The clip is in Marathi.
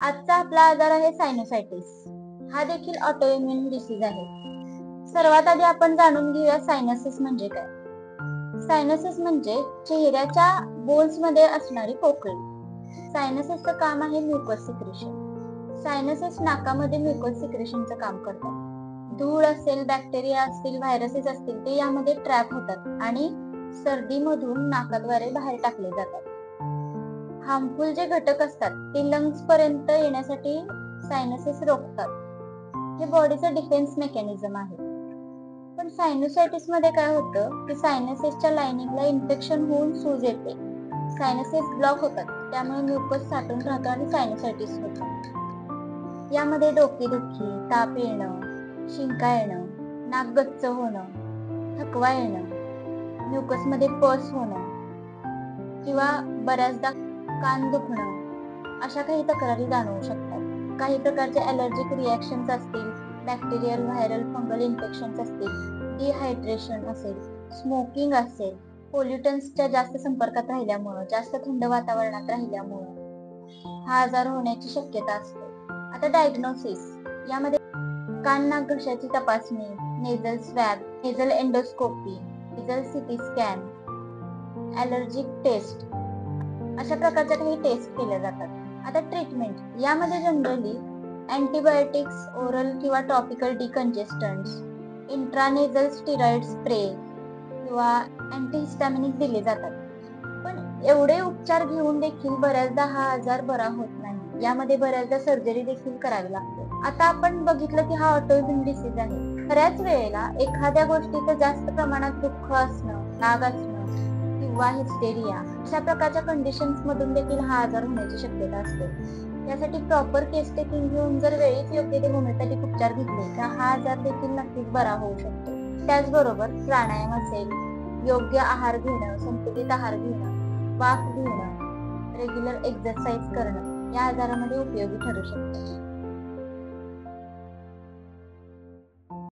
आजचा आपला आजार आहे सायनोसायटिस. हा देखील ऑटोइम्युन डिसीज आहे. सर्वात आधी आपण जाणून घेऊया सायनसिस म्हणजे काय. सायनसिस म्हणजे चेहऱ्याच्या बोन्स मध्ये असणारी पोकळी. सायनसिसचं काम आहे म्युकस सिक्रेशन. सायनसिस नाकामध्ये म्युकस सिक्रेशनचं काम करतात. धूळ असेल, बॅक्टेरिया असतील, व्हायरसेस असतील ते यामध्ये ट्रॅप होतात आणि सर्दीमधून नाकाद्वारे बाहेर टाकले जातात. हार्मफुल जे घटक असतात ते लंग्स पर्यंत येण्यासाठी सायनसेस रोखतात. हे बॉडीचं डिफेन्स मेकॅनिझम आहे. पण सायनोसायटिस मध्ये काय होतं की सायनसेसच्या लाइनिंगला इन्फेक्शन होऊन सूज येते. सायनसेस ब्लॉक होतात, त्यामुळे म्युकस साठून राहतो आणि सायनोसायटिस होतो. यामध्ये डोकेदुखी, ताप येणं, शिंका येणं, नाक गच्च होणं, थकवा येणं, म्युकस मध्ये पस होणं किंवा बऱ्याचदा कान दुखणं अशा काही तक्रारी जाणवू शकतात. काही प्रकारचे ॲलर्जिक रिॲक्शन्स असतील, बॅक्टेरियल, व्हायरल, फंगल इन्फेक्शन्स असतील, डिहायड्रेशन असेल, स्मोकिंग असेल, पोल्युटन्सच्या जास्त संपर्कात राहिल्यामुळं, जास्त थंड वातावरणात राहिल्यामुळं हा आजार होण्याची शक्यता असते. आता डायग्नोसिस यामध्ये कान नाक घशाची तपासणी, nasal swab, nasal endoscopy, nasal CT scan, allergic test अशा प्रकारच्या काही टेस्ट केल्या जातात. आता ट्रीटमेंट यामध्ये जनरली अँटीबायोटिक्स, ओरल किंवा topical decongestants, intranasal steroid spray किंवा अँटीहिस्टॅमिनिक दिले जातात. पण एवढे उपचार घेऊन देखील बऱ्याचदा हा आजार बरा होत नाही. यामध्ये बऱ्याचदा सर्जरी देखील करावी लागते. आता आपण बघितलं की हा ऑटोइम्युन डिसीज आहे. बऱ्याच वेळेला एखाद्या गोष्टीचं जास्त प्रमाणात दुःख असणं, राग असणं किंवा हिस्टेरिया अशा प्रकारच्या कंडिशन्स मधून देखील हा आजार होण्याची शक्यता असते. त्यासाठी प्रॉपर केस टेकिंग घेऊन जर वेळीच योग्य ते होमिओपॅथिक उपचार घेतले तर हा आजार देखील नक्कीच बरा होऊ शकतो. त्याचबरोबर प्राणायाम असेल, योग्य आहार घेणं, संतुलित आहार घेणं, वाफ घेणं, रेग्युलर एक्सरसाइज करणं या आजारामध्ये उपयोगी ठरू शकतं.